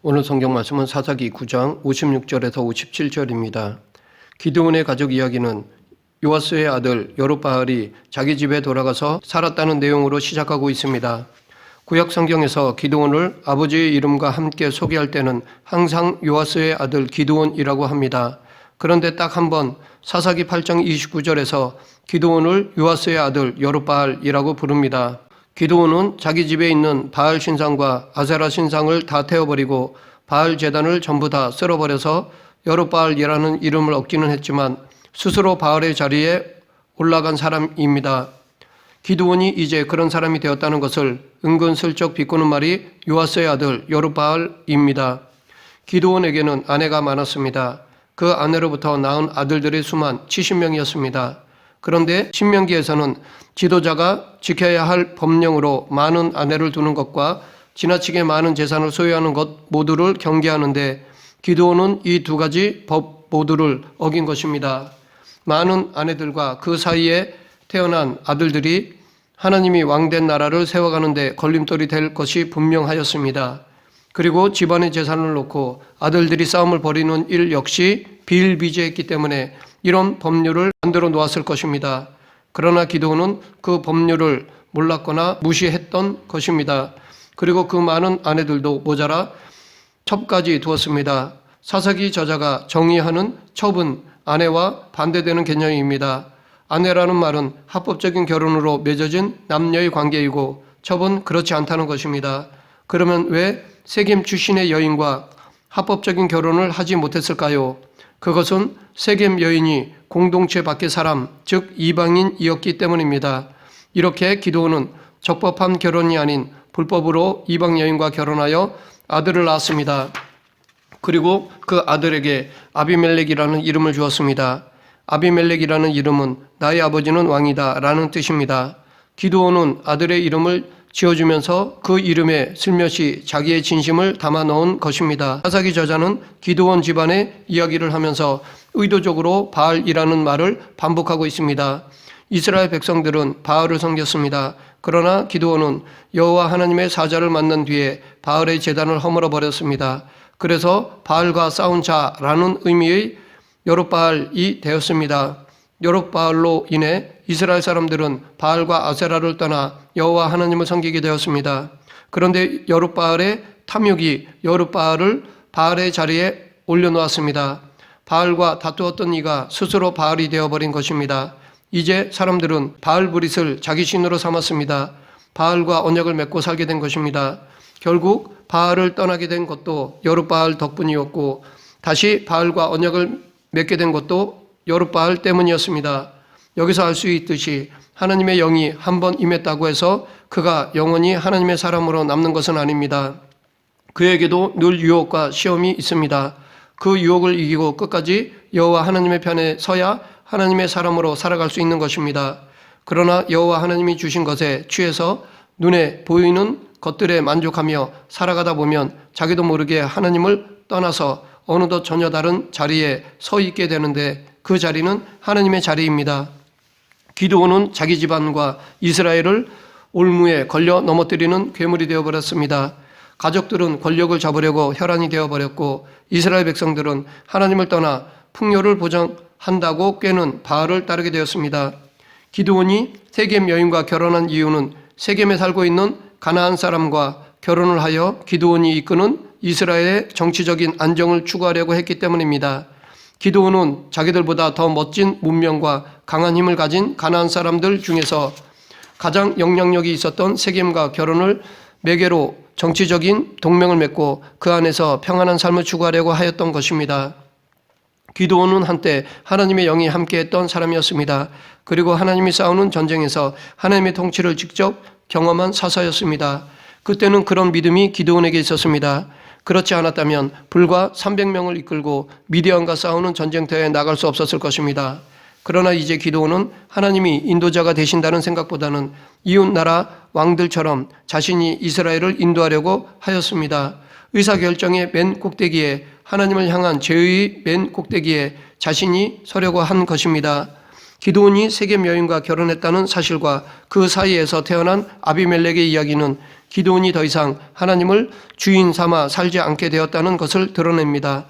오늘 성경 말씀은 사사기 9장 56절에서 57절입니다. 기드온의 가족 이야기는 요아스의 아들 여룹바알이 자기 집에 돌아가서 살았다는 내용으로 시작하고 있습니다. 구약 성경에서 기드온을 아버지의 이름과 함께 소개할 때는 항상 요아스의 아들 기드온이라고 합니다. 그런데 딱 한 번 사사기 8장 29절에서 기드온을 요아스의 아들 여룹바알이라고 부릅니다. 기드온은 자기 집에 있는 바알 신상과 아세라 신상을 다 태워버리고 바알 제단을 전부 다 쓸어버려서 여룹바알이라는 이름을 얻기는 했지만 스스로 바알의 자리에 올라간 사람입니다. 기드온이 이제 그런 사람이 되었다는 것을 은근슬쩍 비꼬는 말이 요아스의 아들 여룹바알입니다. 기드온에게는 아내가 많았습니다. 그 아내로부터 낳은 아들들의 수만 70명이었습니다. 그런데 신명기에서는 지도자가 지켜야 할 법령으로 많은 아내를 두는 것과 지나치게 많은 재산을 소유하는 것 모두를 경계하는데 기드온은 이 두 가지 법 모두를 어긴 것입니다. 많은 아내들과 그 사이에 태어난 아들들이 하나님이 왕된 나라를 세워가는데 걸림돌이 될 것이 분명하였습니다. 그리고 집안의 재산을 놓고 아들들이 싸움을 벌이는 일 역시 비일비재했기 때문에 이런 법률을 만들어 놓았을 것입니다. 그러나 기드온은 그 법률을 몰랐거나 무시했던 것입니다. 그리고 그 많은 아내들도 모자라 첩까지 두었습니다. 사사기 저자가 정의하는 첩은 아내와 반대되는 개념입니다. 아내라는 말은 합법적인 결혼으로 맺어진 남녀의 관계이고 첩은 그렇지 않다는 것입니다. 그러면 왜 세겜 출신의 여인과 합법적인 결혼을 하지 못했을까요? 그것은 세겜 여인이 공동체 밖의 사람, 즉 이방인이었기 때문입니다. 이렇게 기드온은 적법한 결혼이 아닌 불법으로 이방 여인과 결혼하여 아들을 낳았습니다. 그리고 그 아들에게 아비멜렉이라는 이름을 주었습니다. 아비멜렉이라는 이름은 나의 아버지는 왕이다 라는 뜻입니다. 기드온은 아들의 이름을 지어주면서 그 이름에 슬며시 자기의 진심을 담아 넣은 것입니다. 사사기 저자는 기드온 집안의 이야기를 하면서 의도적으로 바알이라는 말을 반복하고 있습니다. 이스라엘 백성들은 바알을 섬겼습니다. 그러나 기드온은 여호와 하나님의 사자를 만난 뒤에 바알의 제단을 허물어 버렸습니다. 그래서 바알과 싸운 자라는 의미의 여룹바알이 되었습니다. 여룹바알로 인해 이스라엘 사람들은 바알과 아세라를 떠나 여호와 하나님을 섬기게 되었습니다. 그런데 여룹바알의 탐욕이 여룹바알을 바알의 자리에 올려놓았습니다. 바알과 다투었던 이가 스스로 바알이 되어버린 것입니다. 이제 사람들은 바알브릿을 자기 신으로 삼았습니다. 바알과 언약을 맺고 살게 된 것입니다. 결국 바알을 떠나게 된 것도 여룹바알 덕분이었고 다시 바알과 언약을 맺게 된 것도 여룹바알 때문이었습니다. 여기서 알 수 있듯이 하나님의 영이 한 번 임했다고 해서 그가 영원히 하나님의 사람으로 남는 것은 아닙니다. 그에게도 늘 유혹과 시험이 있습니다. 그 유혹을 이기고 끝까지 여호와 하나님의 편에 서야 하나님의 사람으로 살아갈 수 있는 것입니다. 그러나 여호와 하나님이 주신 것에 취해서 눈에 보이는 것들에 만족하며 살아가다 보면 자기도 모르게 하나님을 떠나서 어느덧 전혀 다른 자리에 서 있게 되는데 그 자리는 하나님의 자리입니다. 기드온은 자기 집안과 이스라엘을 올무에 걸려 넘어뜨리는 괴물이 되어버렸습니다. 가족들은 권력을 잡으려고 혈안이 되어버렸고 이스라엘 백성들은 하나님을 떠나 풍요를 보장한다고 꾀는 바알을 따르게 되었습니다. 기드온이 세겜 여인과 결혼한 이유는 세겜에 살고 있는 가나안 사람과 결혼을 하여 기드온이 이끄는 이스라엘의 정치적인 안정을 추구하려고 했기 때문입니다. 기드온은 자기들보다 더 멋진 문명과 강한 힘을 가진 가나안 사람들 중에서 가장 영향력이 있었던 세겜과 결혼을 매개로 정치적인 동맹을 맺고 그 안에서 평안한 삶을 추구하려고 하였던 것입니다. 기드온은 한때 하나님의 영이 함께했던 사람이었습니다. 그리고 하나님이 싸우는 전쟁에서 하나님의 통치를 직접 경험한 사사였습니다. 그때는 그런 믿음이 기드온에게 있었습니다. 그렇지 않았다면 불과 300명을 이끌고 미디안과 싸우는 전쟁터에 나갈 수 없었을 것입니다. 그러나 이제 기드온은 하나님이 인도자가 되신다는 생각보다는 이웃나라 왕들처럼 자신이 이스라엘을 인도하려고 하였습니다. 의사결정의 맨 꼭대기에 하나님을 향한 제의의 맨 꼭대기에 자신이 서려고 한 것입니다. 기드온이 세겜 여인과 결혼했다는 사실과 그 사이에서 태어난 아비멜렉의 이야기는 기드온이 더 이상 하나님을 주인 삼아 살지 않게 되었다는 것을 드러냅니다.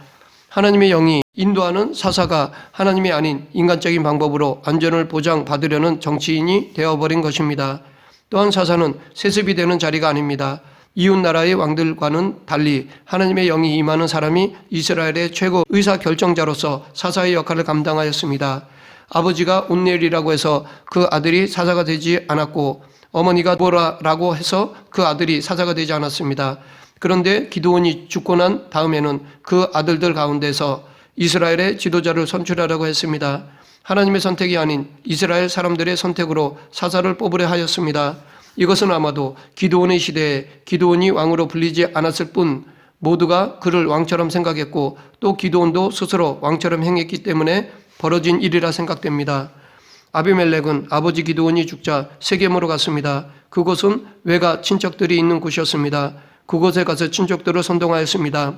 하나님의 영이 인도하는 사사가 하나님이 아닌 인간적인 방법으로 안전을 보장받으려는 정치인이 되어버린 것입니다. 또한 사사는 세습이 되는 자리가 아닙니다. 이웃나라의 왕들과는 달리 하나님의 영이 임하는 사람이 이스라엘의 최고 의사결정자로서 사사의 역할을 감당하였습니다. 아버지가 온넬이라고 해서 그 아들이 사사가 되지 않았고 어머니가 보라라고 해서 그 아들이 사사가 되지 않았습니다. 그런데 기드온이 죽고 난 다음에는 그 아들들 가운데서 이스라엘의 지도자를 선출하라고 했습니다. 하나님의 선택이 아닌 이스라엘 사람들의 선택으로 사사를 뽑으려 하였습니다. 이것은 아마도 기드온의 시대에 기드온이 왕으로 불리지 않았을 뿐 모두가 그를 왕처럼 생각했고 또 기드온도 스스로 왕처럼 행했기 때문에 벌어진 일이라 생각됩니다. 아비멜렉은 아버지 기드온이 죽자 세겜으로 갔습니다. 그곳은 외가 친척들이 있는 곳이었습니다. 그곳에 가서 친척들을 선동하였습니다.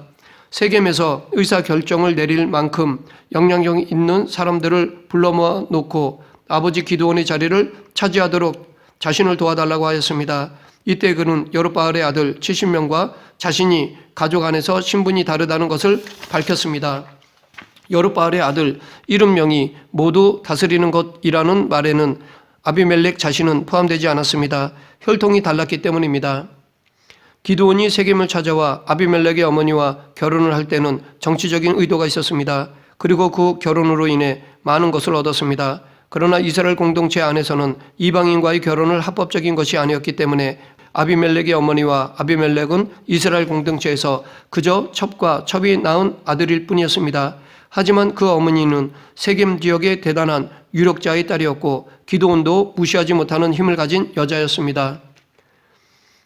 세겜에서 의사결정을 내릴 만큼 영향력 있는 사람들을 불러 모아 놓고 아버지 기드온의 자리를 차지하도록 자신을 도와달라고 하였습니다. 이때 그는 여룹바알의 아들 70명과 자신이 가족 안에서 신분이 다르다는 것을 밝혔습니다. 여룹바알의 아들 70명이 모두 다스리는 것이라는 말에는 아비멜렉 자신은 포함되지 않았습니다. 혈통이 달랐기 때문입니다. 기드온이 세겜을 찾아와 아비멜렉의 어머니와 결혼을 할 때는 정치적인 의도가 있었습니다. 그리고 그 결혼으로 인해 많은 것을 얻었습니다. 그러나 이스라엘 공동체 안에서는 이방인과의 결혼을 합법적인 것이 아니었기 때문에 아비멜렉의 어머니와 아비멜렉은 이스라엘 공동체에서 그저 첩과 첩이 낳은 아들일 뿐이었습니다. 하지만 그 어머니는 세겜 지역의 대단한 유력자의 딸이었고 기드온도 무시하지 못하는 힘을 가진 여자였습니다.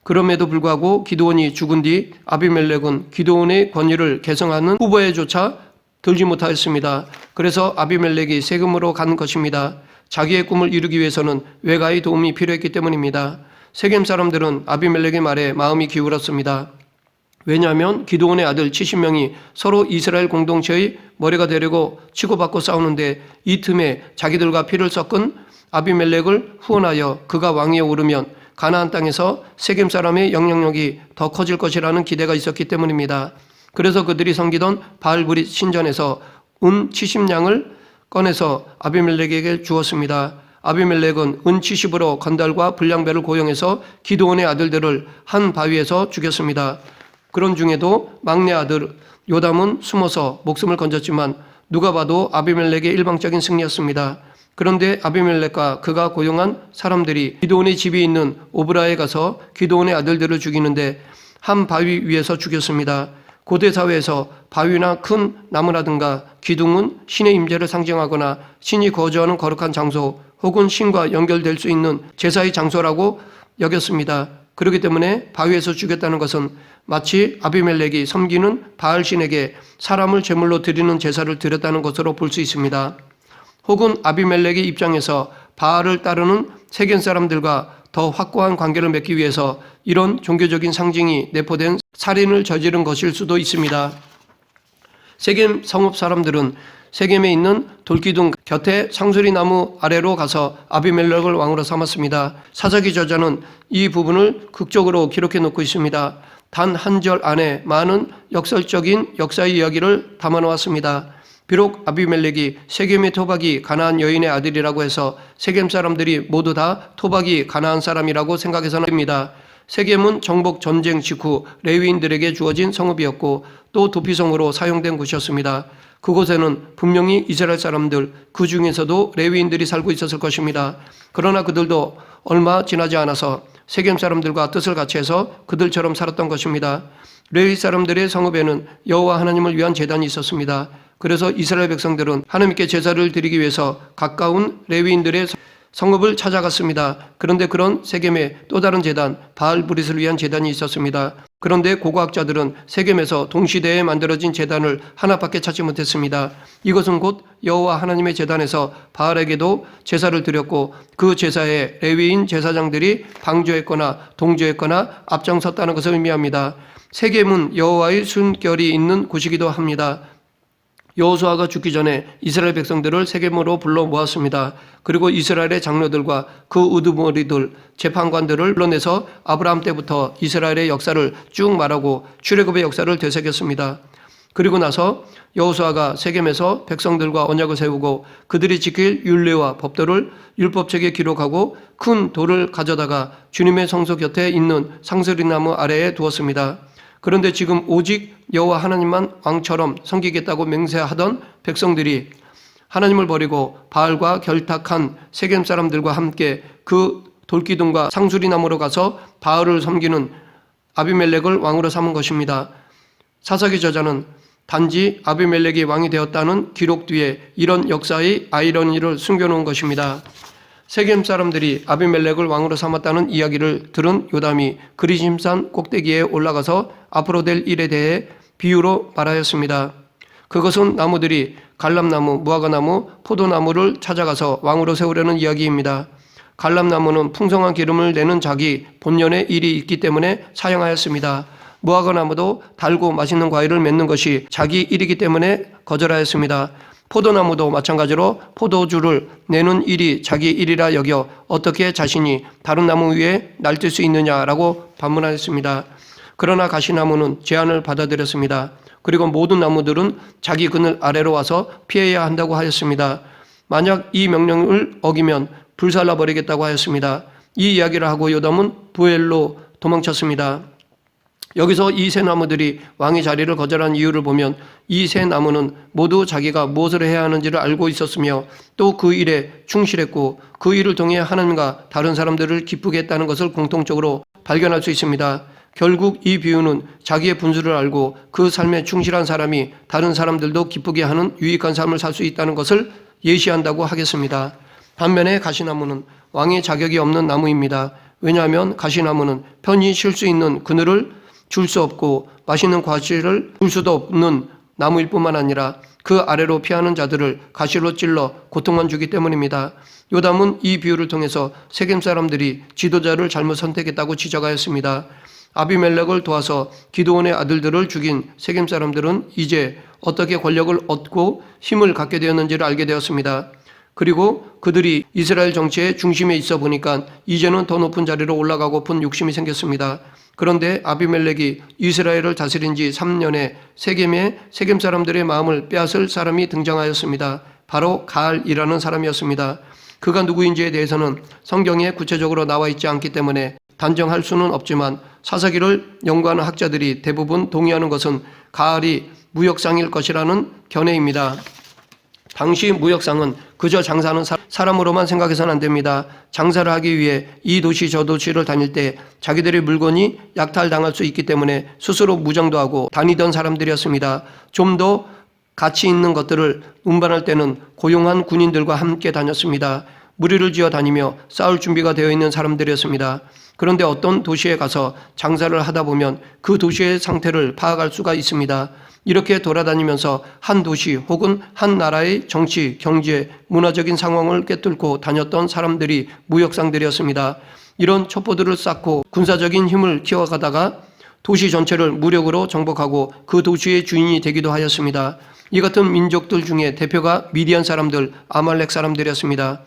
그럼에도 불구하고 기드온이 죽은 뒤 아비멜렉은 기드온의 권위를 계승하는 후보에조차 들지 못하였습니다. 그래서 아비멜렉이 세겜으로 간 것입니다. 자기의 꿈을 이루기 위해서는 외가의 도움이 필요했기 때문입니다. 세겜 사람들은 아비멜렉의 말에 마음이 기울었습니다. 왜냐하면 기드온의 아들 70명이 서로 이스라엘 공동체의 머리가 되려고 치고받고 싸우는데 이 틈에 자기들과 피를 섞은 아비멜렉을 후원하여 그가 왕위에 오르면 가나안 땅에서 세겜 사람의 영향력이 더 커질 것이라는 기대가 있었기 때문입니다. 그래서 그들이 섬기던 바알브릿 신전에서 은 70냥을 꺼내서 아비멜렉에게 주었습니다. 아비멜렉은 은 70으로 건달과 불량배를 고용해서 기드온의 아들들을 한 바위에서 죽였습니다. 그런 중에도 막내 아들 요담은 숨어서 목숨을 건졌지만 누가 봐도 아비멜렉의 일방적인 승리였습니다. 그런데 아비멜렉과 그가 고용한 사람들이 기드온의 집이 있는 오브라에 가서 기드온의 아들들을 죽이는데 한 바위 위에서 죽였습니다. 고대 사회에서 바위나 큰 나무라든가 기둥은 신의 임재를 상징하거나 신이 거주하는 거룩한 장소 혹은 신과 연결될 수 있는 제사의 장소라고 여겼습니다. 그렇기 때문에 바위에서 죽였다는 것은 마치 아비멜렉이 섬기는 바알신에게 사람을 제물로 드리는 제사를 드렸다는 것으로 볼 수 있습니다. 혹은 아비멜렉의 입장에서 바알을 따르는 세겜 사람들과 더 확고한 관계를 맺기 위해서 이런 종교적인 상징이 내포된 살인을 저지른 것일 수도 있습니다. 세겜 성읍 사람들은 세겜에 있는 돌기둥 곁에 상수리 나무 아래로 가서 아비멜렉을 왕으로 삼았습니다. 사사기 저자는 이 부분을 극적으로 기록해 놓고 있습니다. 단 한 절 안에 많은 역설적인 역사의 이야기를 담아 놓았습니다. 비록 아비멜렉이 세겜의 토박이 가나안 여인의 아들이라고 해서 세겜 사람들이 모두 다 토박이 가나안 사람이라고 생각해서는 안 됩니다. 세겜은 정복 전쟁 직후 레위인들에게 주어진 성읍이었고 또 도피성으로 사용된 곳이었습니다. 그곳에는 분명히 이스라엘 사람들 그 중에서도 레위인들이 살고 있었을 것입니다. 그러나 그들도 얼마 지나지 않아서 세겜 사람들과 뜻을 같이 해서 그들처럼 살았던 것입니다. 레위 사람들의 성읍에는 여호와 하나님을 위한 제단이 있었습니다. 그래서 이스라엘 백성들은 하나님께 제사를 드리기 위해서 가까운 레위인들의 성읍을 찾아갔습니다. 그런데 그런 세겜의 또 다른 제단 바알브릿을 위한 제단이 있었습니다. 그런데 고고학자들은 세겜에서 동시대에 만들어진 제단을 하나밖에 찾지 못했습니다. 이것은 곧 여호와 하나님의 제단에서 바알에게도 제사를 드렸고 그 제사에 레위인 제사장들이 방조했거나 동조했거나 앞장섰다는 것을 의미합니다. 세겜은 여호와의 순결이 있는 곳이기도 합니다. 여호수아가 죽기 전에 이스라엘 백성들을 세겜으로 불러 모았습니다. 그리고 이스라엘의 장로들과 그 우두머리들, 재판관들을 불러내서 아브라함 때부터 이스라엘의 역사를 쭉 말하고 출애굽의 역사를 되새겼습니다. 그리고 나서 여호수아가 세겜에서 백성들과 언약을 세우고 그들이 지킬 율례와 법도를 율법책에 기록하고 큰 돌을 가져다가 주님의 성소 곁에 있는 상스리나무 아래에 두었습니다. 그런데 지금 오직 여호와 하나님만 왕처럼 섬기겠다고 맹세하던 백성들이 하나님을 버리고 바알과 결탁한 세겜 사람들과 함께 그 돌기둥과 상수리나무로 가서 바알을 섬기는 아비멜렉을 왕으로 삼은 것입니다. 사사기 저자는 단지 아비멜렉이 왕이 되었다는 기록 뒤에 이런 역사의 아이러니를 숨겨놓은 것입니다. 세겜 사람들이 아비멜렉을 왕으로 삼았다는 이야기를 들은 요담이 그리심산 꼭대기에 올라가서 앞으로 될 일에 대해 비유로 말하였습니다. 그것은 나무들이 갈람나무, 무화과나무, 포도나무를 찾아가서 왕으로 세우려는 이야기입니다. 갈람나무는 풍성한 기름을 내는 자기 본연의 일이 있기 때문에 사용하였습니다. 무화과나무도 달고 맛있는 과일을 맺는 것이 자기 일이기 때문에 거절하였습니다. 포도나무도 마찬가지로 포도주를 내는 일이 자기 일이라 여겨 어떻게 자신이 다른 나무 위에 날뛸 수 있느냐라고 반문하였습니다. 그러나 가시나무는 제안을 받아들였습니다. 그리고 모든 나무들은 자기 그늘 아래로 와서 피해야 한다고 하였습니다. 만약 이 명령을 어기면 불살라버리겠다고 하였습니다. 이 이야기를 하고 요담은 부엘로 도망쳤습니다. 여기서 이 세 나무들이 왕의 자리를 거절한 이유를 보면 이 세 나무는 모두 자기가 무엇을 해야 하는지를 알고 있었으며 또 그 일에 충실했고 그 일을 통해 하나님과 다른 사람들을 기쁘게 했다는 것을 공통적으로 발견할 수 있습니다. 결국 이 비유는 자기의 분수를 알고 그 삶에 충실한 사람이 다른 사람들도 기쁘게 하는 유익한 삶을 살 수 있다는 것을 예시한다고 하겠습니다. 반면에 가시나무는 왕의 자격이 없는 나무입니다. 왜냐하면 가시나무는 편히 쉴 수 있는 그늘을 줄 수 없고 맛있는 과실을 줄 수도 없는 나무일 뿐만 아니라 그 아래로 피하는 자들을 가시로 찔러 고통만 주기 때문입니다. 요담은 이 비유를 통해서 세겜 사람들이 지도자를 잘못 선택했다고 지적하였습니다. 아비멜렉을 도와서 기드온의 아들들을 죽인 세겜 사람들은 이제 어떻게 권력을 얻고 힘을 갖게 되었는지를 알게 되었습니다. 그리고 그들이 이스라엘 정치의 중심에 있어 보니까 이제는 더 높은 자리로 올라가고픈 욕심이 생겼습니다. 그런데 아비멜렉이 이스라엘을 다스린 지 3년에 세겜 사람들의 마음을 빼앗을 사람이 등장하였습니다. 바로 가알이라는 사람이었습니다. 그가 누구인지에 대해서는 성경에 구체적으로 나와 있지 않기 때문에 단정할 수는 없지만 사사기를 연구하는 학자들이 대부분 동의하는 것은 가알이 무역상일 것이라는 견해입니다. 당시 무역상은 그저 장사하는 사람으로만 생각해서는 안 됩니다. 장사를 하기 위해 이 도시 저 도시를 다닐 때 자기들의 물건이 약탈당할 수 있기 때문에 스스로 무장도 하고 다니던 사람들이었습니다. 좀 더 가치 있는 것들을 운반할 때는 고용한 군인들과 함께 다녔습니다. 무리를 지어 다니며 싸울 준비가 되어 있는 사람들이었습니다. 그런데 어떤 도시에 가서 장사를 하다 보면 그 도시의 상태를 파악할 수가 있습니다. 이렇게 돌아다니면서 한 도시 혹은 한 나라의 정치, 경제, 문화적인 상황을 꿰뚫고 다녔던 사람들이 무역상들이었습니다. 이런 첩보들을 쌓고 군사적인 힘을 키워가다가 도시 전체를 무력으로 정복하고 그 도시의 주인이 되기도 하였습니다. 이 같은 민족들 중에 대표가 미디안 사람들, 아말렉 사람들이었습니다.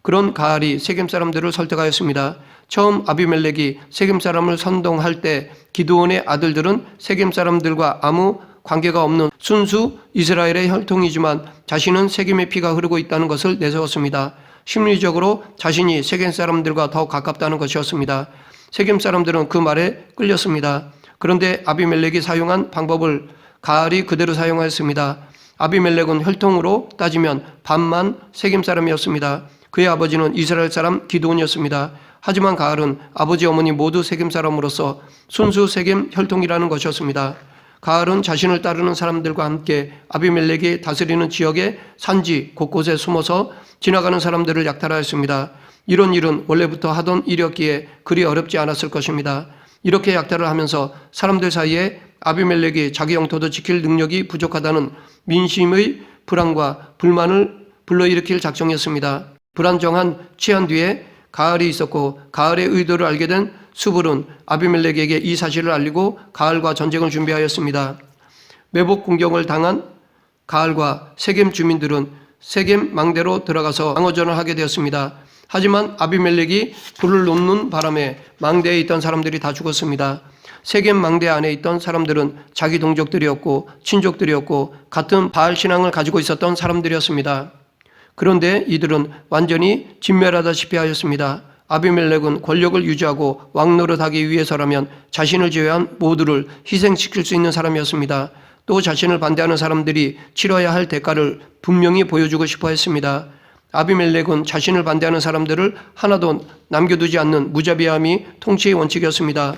그런 가알이 세겜 사람들을 설득하였습니다. 처음 아비멜렉이 세겜 사람을 선동할 때 기드온의 아들들은 세겜 사람들과 아무 관계가 없는 순수 이스라엘의 혈통이지만 자신은 세겜의 피가 흐르고 있다는 것을 내세웠습니다. 심리적으로 자신이 세겜 사람들과 더 가깝다는 것이었습니다. 세겜 사람들은 그 말에 끌렸습니다. 그런데 아비멜렉이 사용한 방법을 가알이 그대로 사용하였습니다. 아비멜렉은 혈통으로 따지면 반만 세겜 사람이었습니다. 그의 아버지는 이스라엘 사람 기드온이었습니다. 하지만 가알은 아버지 어머니 모두 세겜 사람으로서 순수 세겜 혈통이라는 것이었습니다. 가알은 자신을 따르는 사람들과 함께 아비멜렉이 다스리는 지역의 산지 곳곳에 숨어서 지나가는 사람들을 약탈하였습니다. 이런 일은 원래부터 하던 일이었기에 그리 어렵지 않았을 것입니다. 이렇게 약탈을 하면서 사람들 사이에 아비멜렉이 자기 영토도 지킬 능력이 부족하다는 민심의 불안과 불만을 불러일으킬 작정이었습니다. 불안정한 치안 뒤에 가알이 있었고 가알의 의도를 알게 된 수불은 아비멜렉에게 이 사실을 알리고 가알과 전쟁을 준비하였습니다. 매복 공격을 당한 가알과 세겜 주민들은 세겜 망대로 들어가서 방어전을 하게 되었습니다. 하지만 아비멜렉이 불을 놓는 바람에 망대에 있던 사람들이 다 죽었습니다. 세겜 망대 안에 있던 사람들은 자기 동족들이었고 친족들이었고 같은 바알 신앙을 가지고 있었던 사람들이었습니다. 그런데 이들은 완전히 진멸하다시피 하였습니다. 아비멜렉은 권력을 유지하고 왕노릇하기 위해서라면 자신을 제외한 모두를 희생시킬 수 있는 사람이었습니다. 또 자신을 반대하는 사람들이 치러야 할 대가를 분명히 보여주고 싶어 했습니다. 아비멜렉은 자신을 반대하는 사람들을 하나도 남겨두지 않는 무자비함이 통치의 원칙이었습니다.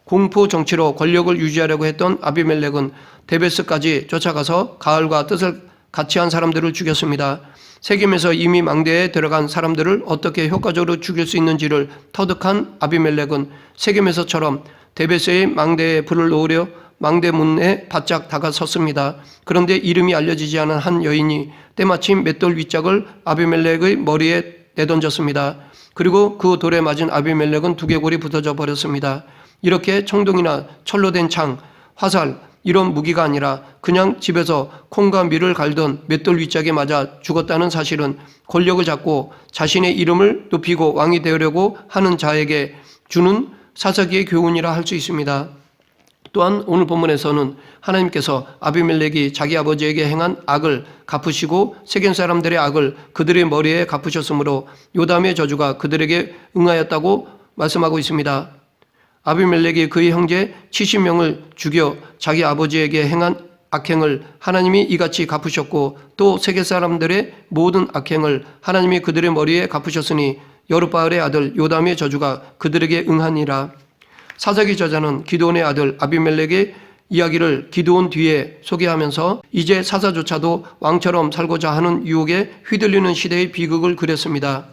공포 정치로 권력을 유지하려고 했던 아비멜렉은 데베스까지 쫓아가서 가알과 뜻을 같이 한 사람들을 죽였습니다. 세겜에서 이미 망대에 들어간 사람들을 어떻게 효과적으로 죽일 수 있는지를 터득한 아비멜렉은 세겜에서처럼 데베스의 망대에 불을 놓으려 망대 문에 바짝 다가섰습니다. 그런데 이름이 알려지지 않은 한 여인이 때마침 맷돌 윗짝을 아비멜렉의 머리에 내던졌습니다. 그리고 그 돌에 맞은 아비멜렉은 두개골이 부서져 버렸습니다. 이렇게 청동이나 철로 된 창, 화살 이런 무기가 아니라 그냥 집에서 콩과 밀을 갈던 맷돌 윗짝에 맞아 죽었다는 사실은 권력을 잡고 자신의 이름을 높이고 왕이 되려고 하는 자에게 주는 사사기의 교훈이라 할 수 있습니다. 또한 오늘 본문에서는 하나님께서 아비멜렉이 자기 아버지에게 행한 악을 갚으시고 세겜 사람들의 악을 그들의 머리에 갚으셨으므로 요담의 저주가 그들에게 응하였다고 말씀하고 있습니다. 아비멜렉이 그의 형제 70명을 죽여 자기 아버지에게 행한 악행을 하나님이 이같이 갚으셨고 또 세계 사람들의 모든 악행을 하나님이 그들의 머리에 갚으셨으니 여룻바알의 아들 요담의 저주가 그들에게 응하니라. 사사기 저자는 기드온의 아들 아비멜렉의 이야기를 기드온 뒤에 소개하면서 이제 사사조차도 왕처럼 살고자 하는 유혹에 휘둘리는 시대의 비극을 그렸습니다.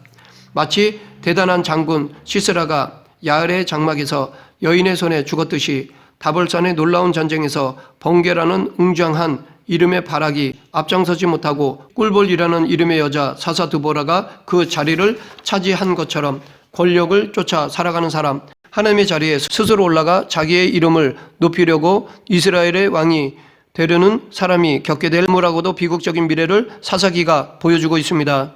마치 대단한 장군 시스라가 야알의 장막에서 여인의 손에 죽었듯이 다볼산의 놀라운 전쟁에서 번개라는 웅장한 이름의 바락이 앞장서지 못하고 꿀볼이라는 이름의 여자 사사드보라가 그 자리를 차지한 것처럼 권력을 쫓아 살아가는 사람, 하나님의 자리에 스스로 올라가 자기의 이름을 높이려고 이스라엘의 왕이 되려는 사람이 겪게 될 무라고도 비극적인 미래를 사사기가 보여주고 있습니다.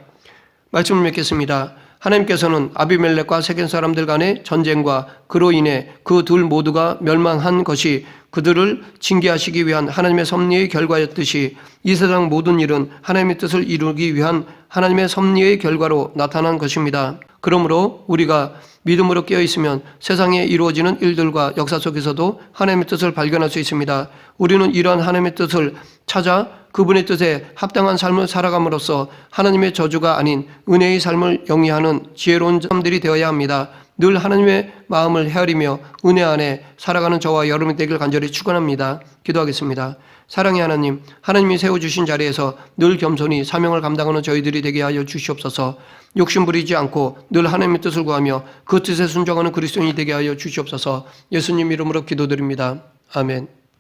말씀을 맺겠습니다. 하나님께서는 아비멜렉과 세겜 사람들 간의 전쟁과 그로 인해 그 둘 모두가 멸망한 것이 그들을 징계하시기 위한 하나님의 섭리의 결과였듯이 이 세상 모든 일은 하나님의 뜻을 이루기 위한 하나님의 섭리의 결과로 나타난 것입니다. 그러므로 우리가 믿음으로 깨어있으면 세상에 이루어지는 일들과 역사 속에서도 하나님의 뜻을 발견할 수 있습니다. 우리는 이러한 하나님의 뜻을 찾아 그분의 뜻에 합당한 삶을 살아감으로써 하나님의 저주가 아닌 은혜의 삶을 영위하는 지혜로운 사람들이 되어야 합니다. 늘 하나님의 마음을 헤아리며 은혜 안에 살아가는 저와 여러분이 되길 간절히 축원합니다. 기도하겠습니다. 사랑의 하나님, 하나님이 세워주신 자리에서 늘 겸손히 사명을 감당하는 저희들이 되게 하여 주시옵소서. 욕심 부리지 않고 늘 하나님의 뜻을 구하며 그 뜻에 순종하는 그리스도인이 되게 하여 주시옵소서. 예수님 이름으로 기도드립니다. 아멘.